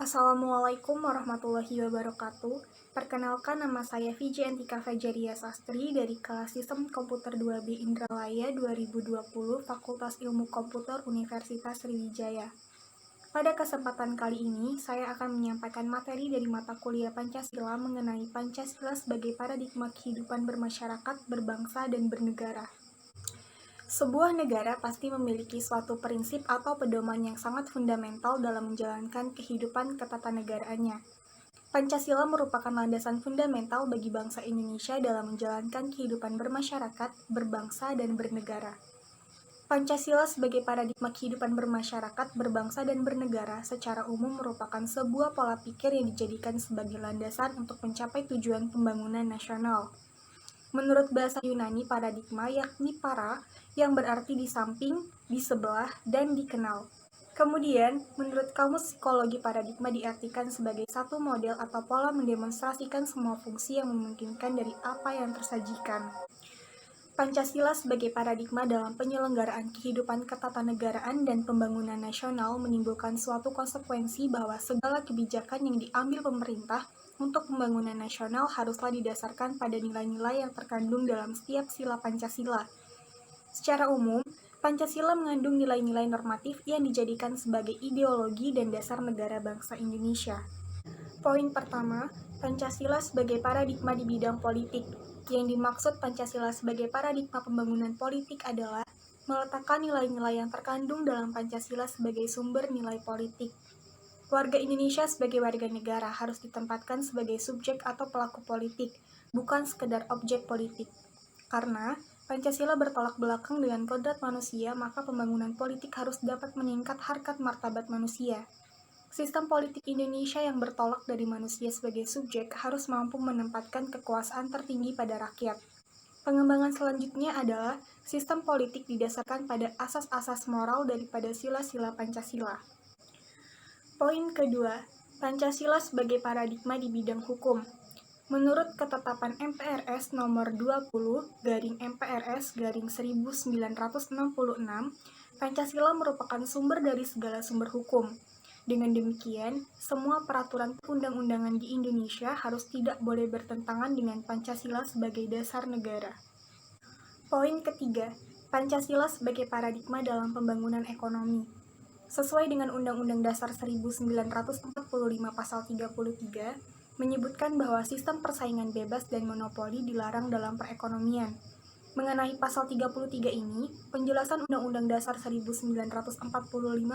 Assalamualaikum warahmatullahi wabarakatuh. Perkenalkan, nama saya Vijay Antika Fajaria Sastri dari kelas Sistem Komputer 2B Indralaya 2020 Fakultas Ilmu Komputer Universitas Sriwijaya. Pada kesempatan kali ini, saya akan menyampaikan materi dari mata kuliah Pancasila mengenai Pancasila sebagai paradigma kehidupan bermasyarakat, berbangsa, dan bernegara. Sebuah negara pasti memiliki suatu prinsip atau pedoman yang sangat fundamental dalam menjalankan kehidupan ketatanegaraannya. Pancasila merupakan landasan fundamental bagi bangsa Indonesia dalam menjalankan kehidupan bermasyarakat, berbangsa, dan bernegara. Pancasila sebagai paradigma kehidupan bermasyarakat, berbangsa, dan bernegara secara umum merupakan sebuah pola pikir yang dijadikan sebagai landasan untuk mencapai tujuan pembangunan nasional. Menurut bahasa Yunani, paradigma yakni para, yang berarti di samping, di sebelah, dan dikenal. Kemudian, menurut Kamus Psikologi, paradigma diartikan sebagai satu model atau pola mendemonstrasikan semua fungsi yang memungkinkan dari apa yang tersajikan. Pancasila sebagai paradigma dalam penyelenggaraan kehidupan ketatanegaraan dan pembangunan nasional menimbulkan suatu konsekuensi bahwa segala kebijakan yang diambil pemerintah untuk pembangunan nasional haruslah didasarkan pada nilai-nilai yang terkandung dalam setiap sila Pancasila. Secara umum, Pancasila mengandung nilai-nilai normatif yang dijadikan sebagai ideologi dan dasar negara bangsa Indonesia. Poin pertama, Pancasila sebagai paradigma di bidang politik. Yang dimaksud Pancasila sebagai paradigma pembangunan politik adalah meletakkan nilai-nilai yang terkandung dalam Pancasila sebagai sumber nilai politik. Warga Indonesia sebagai warga negara harus ditempatkan sebagai subjek atau pelaku politik, bukan sekedar objek politik. Karena Pancasila bertolak belakang dengan kodrat manusia, maka pembangunan politik harus dapat meningkat harkat martabat manusia. Sistem politik Indonesia yang bertolak dari manusia sebagai subjek harus mampu menempatkan kekuasaan tertinggi pada rakyat. Pengembangan selanjutnya adalah sistem politik didasarkan pada asas-asas moral daripada sila-sila Pancasila. Poin kedua, Pancasila sebagai paradigma di bidang hukum. Menurut ketetapan MPRS nomor 20/MPRS/1966, Pancasila merupakan sumber dari segala sumber hukum. Dengan demikian, semua peraturan perundang-undangan di Indonesia harus tidak boleh bertentangan dengan Pancasila sebagai dasar negara. Poin ketiga, Pancasila sebagai paradigma dalam pembangunan ekonomi. Sesuai dengan Undang-Undang Dasar 1945 Pasal 33, menyebutkan bahwa sistem persaingan bebas dan monopoli dilarang dalam perekonomian. Mengenai pasal 33 ini, penjelasan Undang-Undang Dasar 1945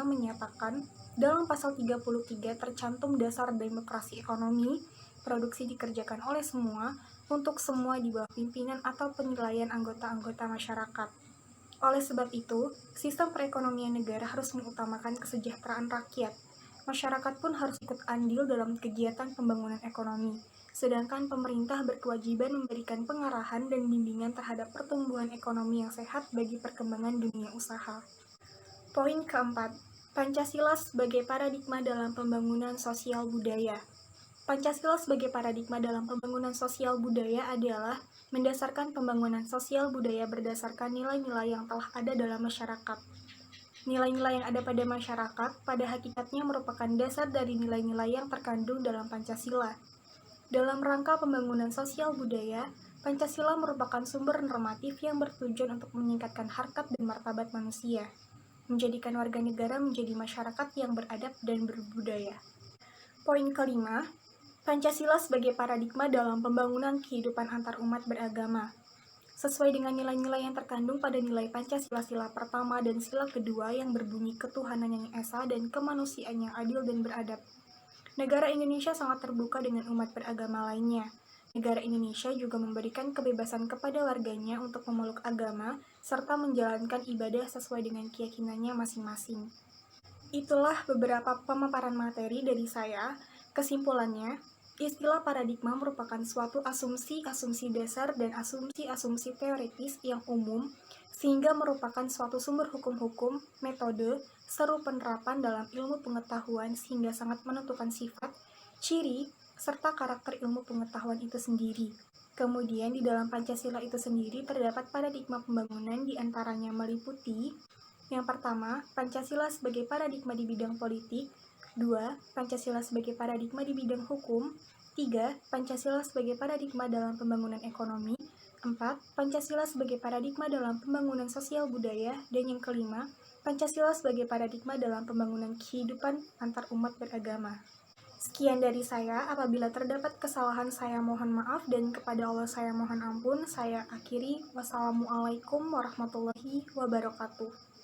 menyatakan, dalam pasal 33 tercantum dasar demokrasi ekonomi, produksi dikerjakan oleh semua, untuk semua di bawah pimpinan atau penilaian anggota-anggota masyarakat. Oleh sebab itu, sistem perekonomian negara harus mengutamakan kesejahteraan rakyat. Masyarakat pun harus ikut andil dalam kegiatan pembangunan ekonomi, sedangkan pemerintah berkewajiban memberikan pengarahan dan bimbingan terhadap pertumbuhan ekonomi yang sehat bagi perkembangan dunia usaha. Poin keempat, Pancasila sebagai paradigma dalam pembangunan sosial budaya. Pancasila sebagai paradigma dalam pembangunan sosial budaya adalah mendasarkan pembangunan sosial budaya berdasarkan nilai-nilai yang telah ada dalam masyarakat. Nilai-nilai yang ada pada masyarakat pada hakikatnya merupakan dasar dari nilai-nilai yang terkandung dalam Pancasila. Dalam rangka pembangunan sosial budaya, Pancasila merupakan sumber normatif yang bertujuan untuk meningkatkan harkat dan martabat manusia, menjadikan warga negara menjadi masyarakat yang beradab dan berbudaya. Poin kelima, Pancasila sebagai paradigma dalam pembangunan kehidupan antarumat beragama. Sesuai dengan nilai-nilai yang terkandung pada nilai Pancasila sila pertama dan sila kedua yang berbunyi ketuhanan yang esa dan kemanusiaan yang adil dan beradab. Negara Indonesia sangat terbuka dengan umat beragama lainnya. Negara Indonesia juga memberikan kebebasan kepada warganya untuk memeluk agama serta menjalankan ibadah sesuai dengan keyakinannya masing-masing. Itulah beberapa pemaparan materi dari saya. Kesimpulannya, istilah paradigma merupakan suatu asumsi-asumsi dasar dan asumsi-asumsi teoritis yang umum, sehingga merupakan suatu sumber hukum-hukum, metode, seru penerapan dalam ilmu pengetahuan sehingga sangat menentukan sifat, ciri, serta karakter ilmu pengetahuan itu sendiri. Kemudian di dalam Pancasila itu sendiri terdapat paradigma pembangunan diantaranya meliputi yang pertama, Pancasila sebagai paradigma di bidang politik, 2. Pancasila sebagai paradigma di bidang hukum. 3. Pancasila sebagai paradigma dalam pembangunan ekonomi. 4. Pancasila sebagai paradigma dalam pembangunan sosial budaya. Dan yang kelima, Pancasila sebagai paradigma dalam pembangunan kehidupan antar umat beragama. Sekian dari saya, apabila terdapat kesalahan saya mohon maaf dan kepada Allah saya mohon ampun. Saya akhiri, wassalamualaikum warahmatullahi wabarakatuh.